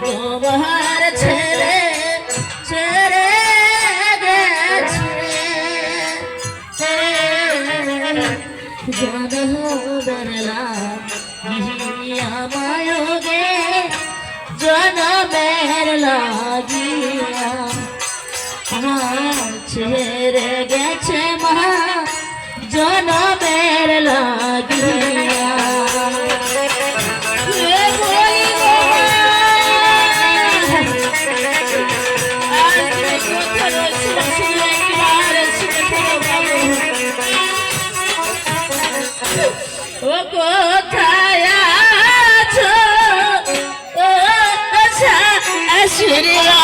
তোমার ছেড়ে ছেড়ে গেছে আমায়োগে জনমের লাগিয়া ছেড়ে গেছে মা জনমের লাগিয়া ও কোথায় আছো ও শাশুড়িয়া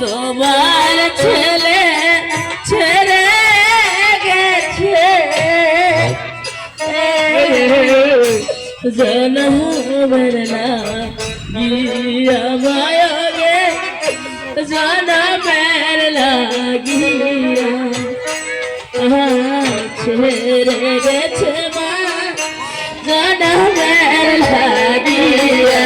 তোমার ছেলে ছেড়ে গেছে জনমের লাগিয়া মায়োগে জনমের লাগিয়া ছেড়ে গেছে মা জনমের লাগিয়া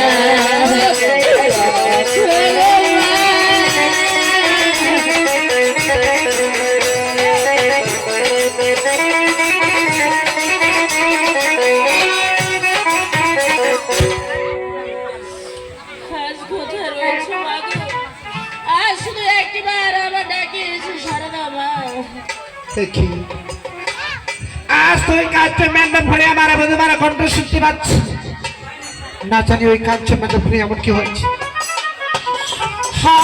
দেখি আজ তো ওই কাঁচা ম্যান্ডাম ভরে আমার তোমার কণ্ঠ শুনতে পাচ্ছি না জানি ওই কাঁচা ম্যান্ডাম ভরে এমন কি হচ্ছে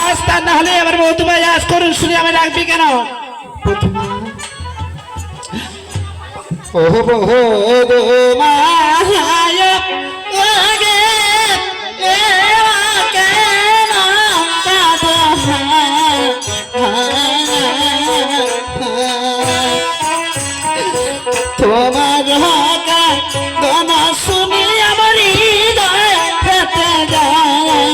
আজ তা না হলে আমার বৌদ্ধ ভাই আজ করুন শুনে আমি রাখবি কেন তোমার গানা শুনি আমার হৃদয় ফেটে যায়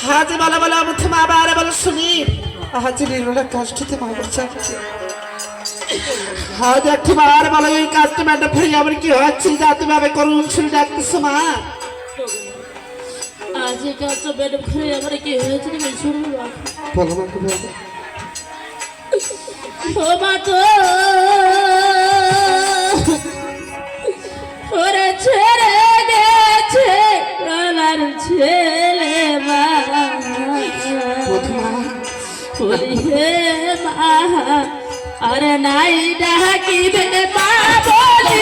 হাজি বলা বলা মা বারে বলো শুনি হাজি নির্মলা কাজটিতে মা বলছে হাজ একটি বার বলো এই কাজটি ম্যাডাম ফিরে আমার কি হচ্ছে যা তুমি ভাবে করুন শুনে ডাকতেছো মা আজ এই কাজটা ম্যাডাম ফিরে আমার কি হয়েছে তুমি শুনবো বলো মা তুমি ও মা তো ওরে ছেড়ে গেছে আমার ছেলে মা হে মা আরে নাই ডাকিবে মা বলি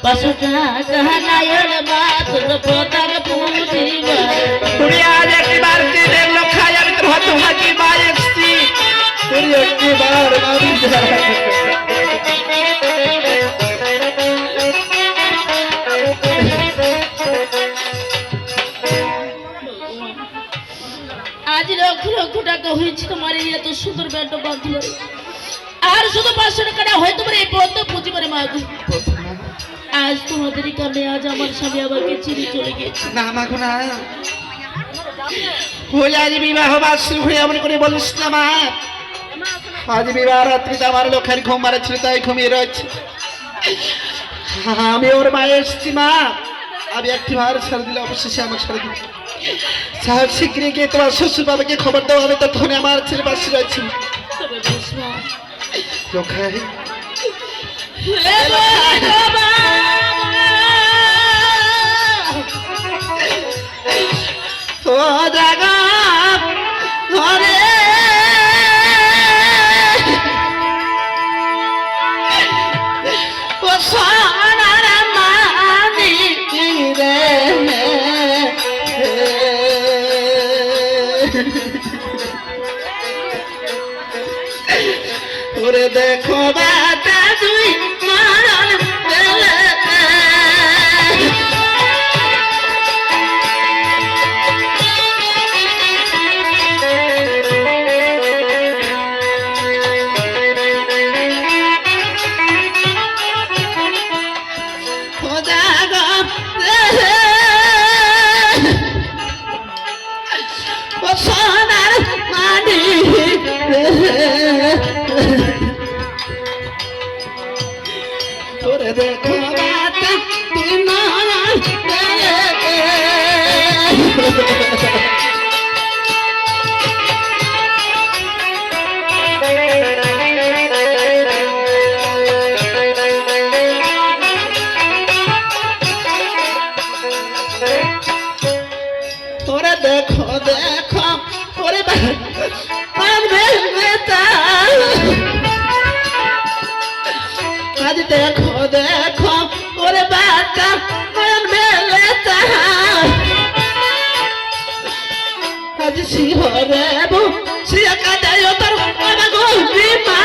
পাশে নায়ন বাতুর পতাক পুজিবার তুমি আজ একবার দিনের লক্ষায় আমি তোর হত ভাগি মা এসছি তুই একবার মারি আজ লক্ষ লক্ষ টাকা হয়েছে তোমার এই এত সুন্দর ব্যান্ড বাঁধলো আর শুধু 500 টাকা হয় তোমার এই পদ্ম পুঁজি করে মাগো আজ তোমাদেরই কারণে আজ আমার স্বামী আমাকে ছেড়ে চলে গেছে না মাগো না ওই আজ বিবাহ বার্ষিক হয়ে এমন করে বলিস না মা আজ বিবাহ রাত্রিতে আমার লোকের ঘুম মারাচ্ছিল তাই ঘুমিয়ে রয়েছে আমি ওর মা এসছি মা আমি একটি বার ছেড়ে দিলে অবশেষে আমার ছেড়ে দিল সাহেব শিগগিরি গিয়ে তোমার শ্বশুর বাবাকে খবর দেওয়া হবে তখন আমার ছেলে বাসি রয়েছে তবে বুঝবা লোকাই হে বাবা ও জাগা ঘরে ও সোনার মানিক রে ওরে দেখো বাটা তুই মারণ বেলা সোনার মানি তোরে দেখো বাটা তুই মারণ তোরে দেখো দেখো ওরে আনবে আজ দেখো দেখো ওরে বাচ্চা আনবে আজ শিহরে বু শিয়া কাটায় তোর বাবা গো বিমা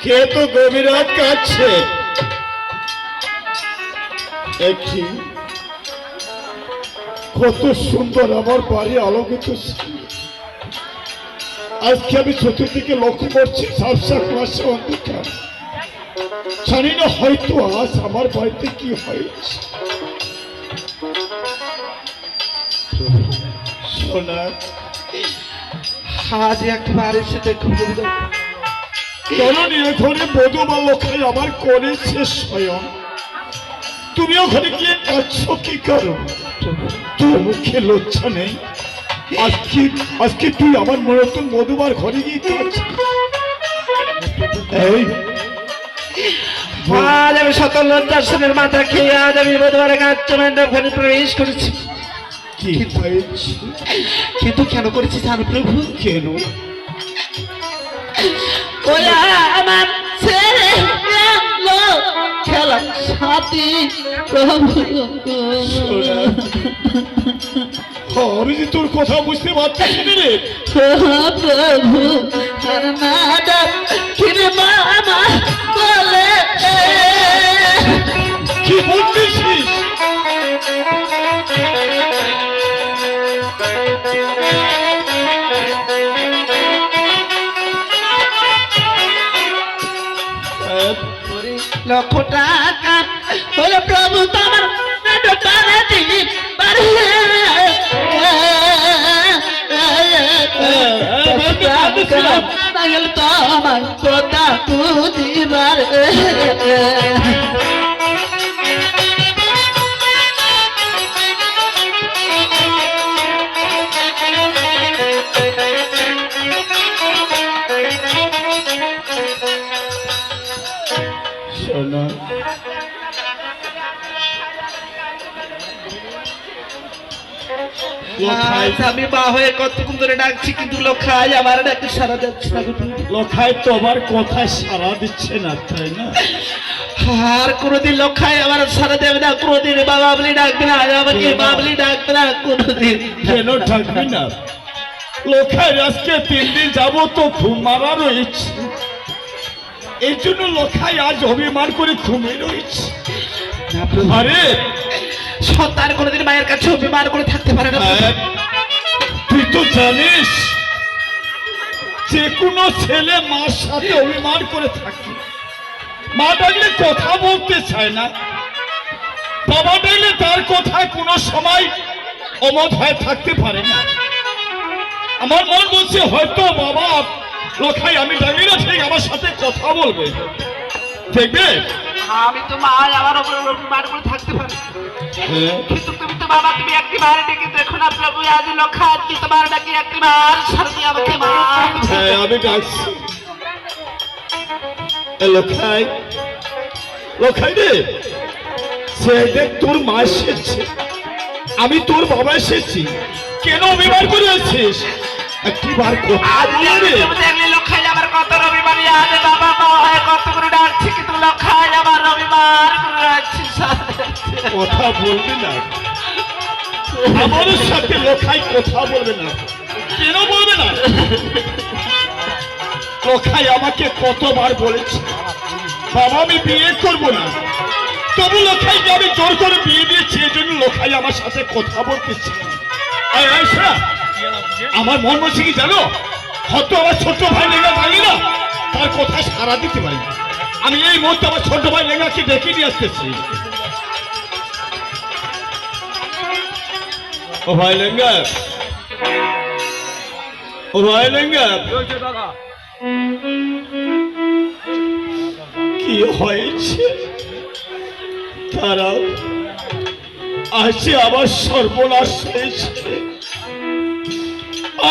কে তো গভীর রাত কাটছে দেখি কত সুন্দর আমার বাড়ি আলোকিত আজকে আমি চতুর্দিকে লক্ষ্য করছি সাবসা ক্লাসে অন্ধকার জানি না হয়তো আজ আমার বাড়িতে কি হয়েছে সোনা আজ একবার এসে দেখো জননী এখানে বধুমা লোকাই আমার করেছে স্বয়ং তুমি ওখানে গিয়ে কাঁদছ কি করো তোর মুখে লজ্জা নেই আজকে তুই আমার নতুন মধুমার ঘরে গিয়ে কাঁদছ এই আজ আমি শত লজ্জাসনের মাথা খেয়ে আজ আমি বুধবারে কাঁচমেন্ডা ফেলে প্রবেশ করেছি কি হয়েছে কিন্তু কেন করেছি জানো প্রভু কেন ওই আমার ছেলে খেলা সাথী প্রভু আমি যে তোর কথা বুঝতে পারছি রে প্রভু আর ম্যাডাম কিরে মামা বলে কি বলতেছিস লক্ষ টাকা হলো প্রভু তোমার তোমার কথা বুঝিবার সোনা আজ আমি মা হয়ে কতক্ষণ ধরে ডাকছি, কিন্তু লক্ষাই আমার ডাকতে সারা যাচ্ছে না। লক্ষায় তোমার কথায় সাড়া দিচ্ছে না, তাই না? আর কোনোদিন লক্ষাই আমার সারা দেবে না, কোনোদিন বাবা বলে ডাকবে না, আমাকে মা বলে ডাকবে না কোনোদিন। কেন ডাকবি না? লক্ষায় আজকে 3 দিন যাবো তো ঘুম মারা রয়েছে, এই জন্য লক্ষায় আজ অভিমান করে ঘুমিয়ে রয়েছে। আরে সন্তান কোনোদিন মায়ের কাছে অভিমান করে থাকতে পারে না। তুই তো জানিস যে কোনো ছেলে মার সাথে অভিমান করে থাকে। মা ডাকলে কথা বলতে চায় না, বাবা ডাকলে তার কথায় কোনো সময় অমত হয়ে থাকতে পারে না। আমার মন বলছে হয়তো বাবা লক্ষাই আমি ডাকি না ঠিক আমার সাথে কথা বলবে, দেখবে। আমি তো মা আমার উপর অভিমান করে থাকতে পারি, কিন্তু তুমি তো বাবা তুমি একটি বার ডেকে দেখো না প্রভু, আজ লক্ষা আজকে তোমার ডাকি একটি বার সারদি আমাকে মা। হ্যাঁ আমি ডাকছি। লক্ষাই লক্ষাই রে, সে দেখ তোর মা এসেছে, আমি তোর বাবা এসেছি, কেন অভিমান করে আছিস? একটি বার কথা রে। দেখলে লক্ষাই আমার কত রবিবারই আজ বাবা মা হয় কত করে ডাকছি, কিন্তু লক্ষাই আমার রবিবার করে রাখছি। কথা বলবে না আমার সাথে, লক্ষাই কথা বলবে না। কেন বলবে না? লক্ষাই আমাকে কতবার বলেছে বাবা আমি বিয়ে করবো না, তবু লক্ষাইকে আমি জোর করে বিয়ে দিয়েছি, এই জন্য লক্ষাই আমার সাথে কথা বলতেছে। আমার মন বলছে কি জানো, হয়তো আমার ছোট ভাই লেগা জানি না তার কথা সারা দিতে পারি। আমি এই মুহূর্তে আমার ছোট ভাই লেগাকে ডেকে নিয়ে আসতেছি। ও ভাই লেঙ্গা, ও ভাই লেঙ্গা, কি হয়েছে? তারাও আজ আমার সর্বনাশ হয়েছে,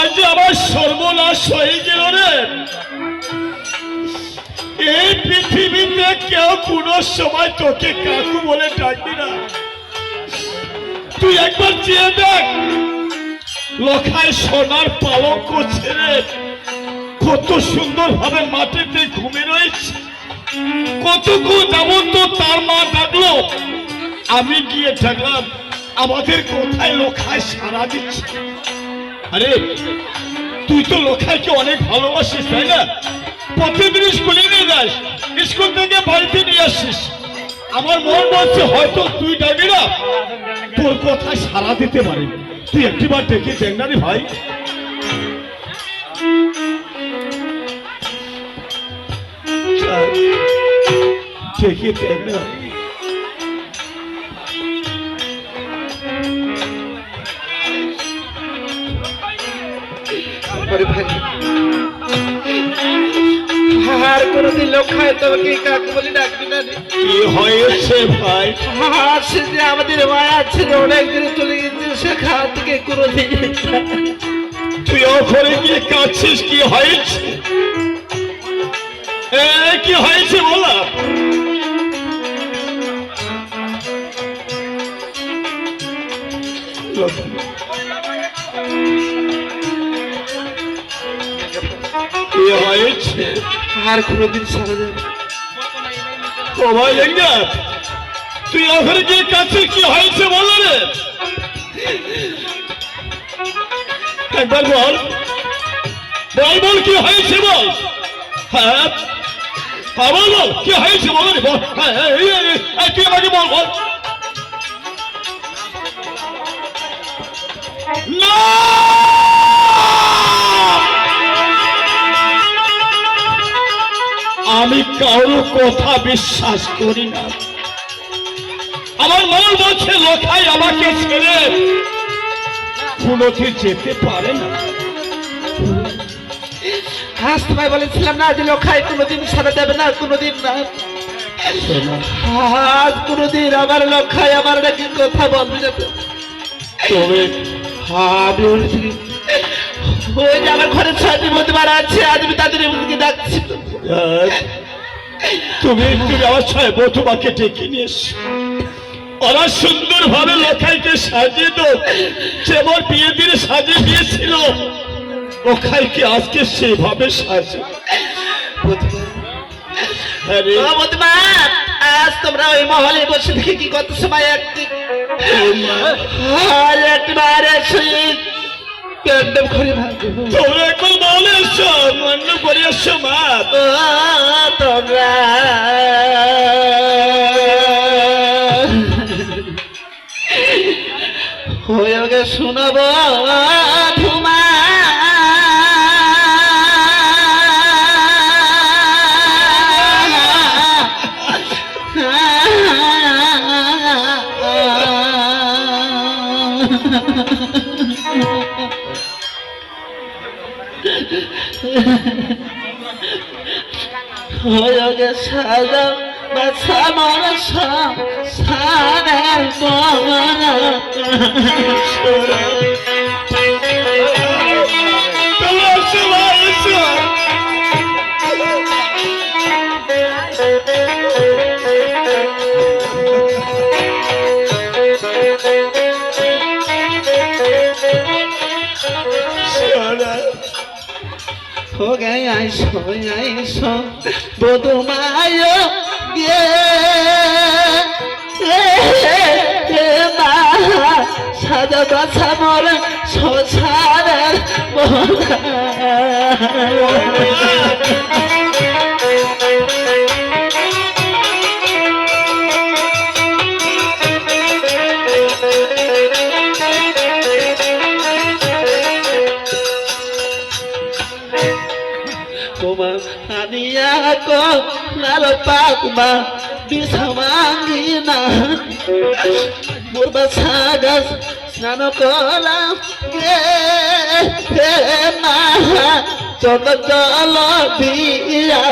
আজ আমার সর্বনাশ হয়ে গেল রে। এই পৃথিবীতে কেউ কোনো সময় তোকে কাকু বলে ডাকবি না। তুই একবার চেয়ে দেখ, লক্ষায় সোনার পালঙ্ক ছেড়ে কত সুন্দর ভাবে মাটিতে ঘুমিয়ে রয়েছে। কতক্ষণ যাবত তো তার মা ডাকলো, আমি গিয়ে ডাকলাম, আমাদের কোথায় লক্ষায় সারা দিচ্ছে। আরে তুই তো লক্ষাইকে অনেক ভালোবাসিস তাই না? প্রতিদিন স্কুলে নিয়ে যাস, স্কুল থেকে বাড়িতে নিয়ে আসিস। আমার মন বলছে হয়তো তুই ডাকবি না, তোর কথায় সারা দিতে পারি। তুই একটিবার ডেকে দেখ না রে ভাই। ডেকে দেখ না। আর কোনোদিন লক্ষায় তোমাকে কাকু বলে ডাকবি না। কি হয়েছে ভাই? সে যে আমাদের মায়া ছিল অনেক দিনে চলে গেছে, সেখান থেকে কোনোদিন। তুই ওখানে গিয়ে কাঁদছিস, কি হয়েছে? কি হয়েছে বলা? কি হয়েছে? আর কোনোদিন সারা যাবে। ও ভাই লেঙ্গা, তুই ওখানে গিয়ে কাঁদছিস, কি হয়েছে বল রে। একবার বল, বল বল কি হয়েছে বল। হ্যাঁ বল বল কি হয়েছে বল রে, বল। তুই আমাকে বল বল। না আমি কারো কথা বিশ্বাস করি না। আমার মন বলছে লক্ষাই আমাকে ছেড়ে কোনোদিন যেতে পারে না। আজ তোমায় বলেছিলাম না যে লক্ষায় কোনোদিন সারা যাবে না, কোনোদিন না। আজ কোনোদিন আমার লক্ষায় আমার নাকি কথা বলবে না। তবে আমি বলেছি ওই যে আমার ঘরে 6টি মধ্যে মারা আছে, আজ আমি তাদের ডাকছি। তুমি আমার সাহেব তোমাকে ডেকে নিয়ে এসো। ওরা সুন্দর ভাবে লোকাইকে সাজিয়ে দাও, যেমন বিয়ে দিনে সাজিয়ে দিয়েছিল লোকাইকে আজকে সেভাবে সাজো। আরে আজ তোমরা ওই মহলে বসে থেকে কি করতেছো ভাই? একবার প্যান্ডেল করে তোমরা এখন বলে এসো, মন্ড করে এসো মা। তোমরা হয়ে গে শোনাবো ধুমা হয়ে গে সাজা বাছা মানুষ সানের তোমরা এসো মা, এসো। हो गए आइसो बोधु मायो সাজা বাছা মোর সংসারের তোমার আনিয়া কো লাল পাকমা বিছামাঙ্গি না মোর বাছা গাছ স্নান করলাম মা চল জল দিয়া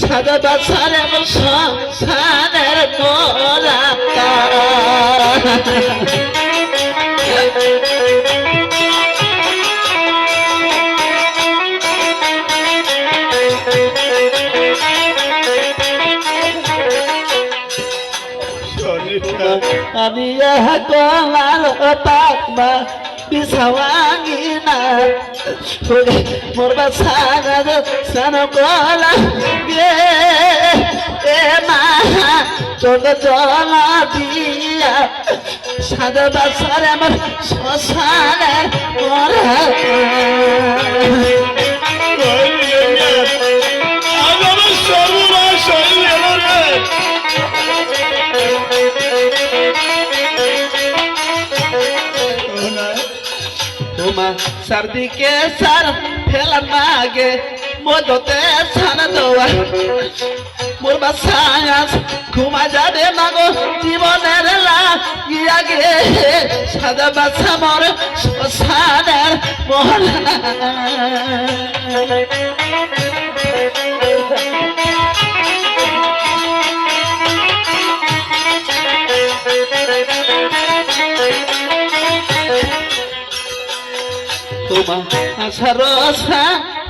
সাজা বাছার সংসারের মোরা আমি কলাল পাকমা বিছাওয়াঙ্গি না মোর বাছা স্নান কলা মা চল জল দিয়া সাজা বাছার আমার শ্মশানের মরা सर्दिके सर फेला मागे मोदते सान दवा मोर बासायास घुमा जादे मागो जीवनेर লাগিয়া গে সাদা বাছা মোর শ্মশানের মহলা আষাঢ়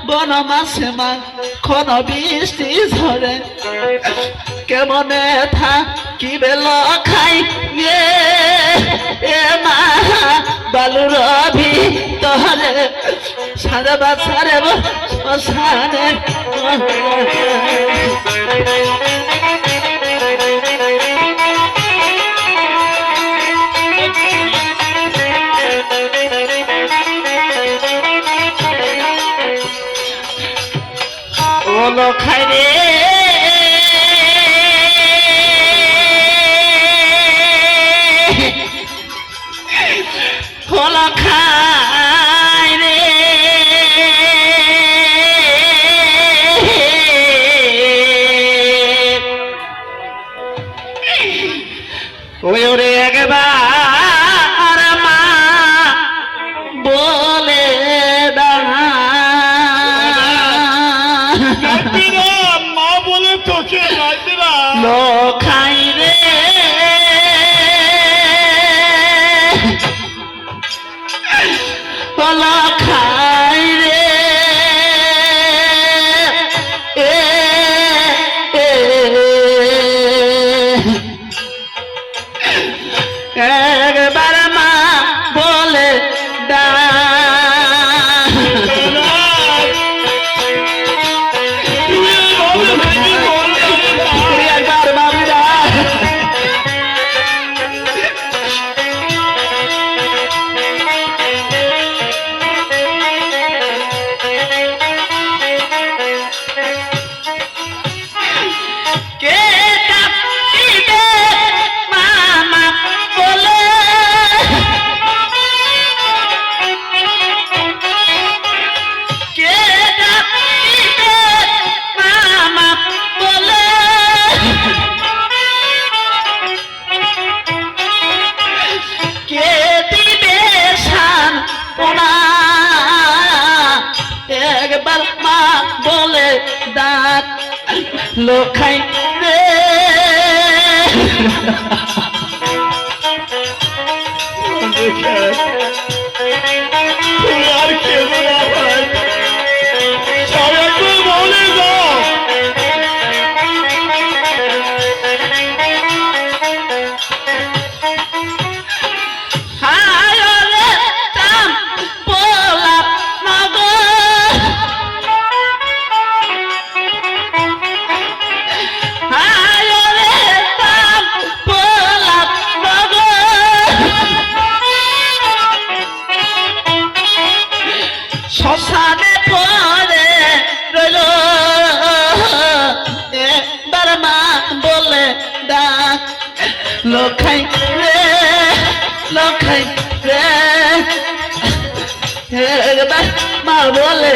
বন মাসে মা খন বৃষ্টি ঝরে কেমনে থাকিবে লখাই এ মা বালুর ভিতরে সাদা বাছারে শ্মশানে লখাই রে লখাই রে ওই ওরে একবার মা বলে দাঁড়া লখাই রে লখাই রে লোখাই রে তুমি আর কেঁদো না ভাই, সব একবার বলে দাও। হায়রে তাম পোলা নগর হায়রে তাম পোলা নগর শ্মশানে পড়ে রইল একবার মা বলে ডাক লোখাই রে লোখাই রে একবার মা বলে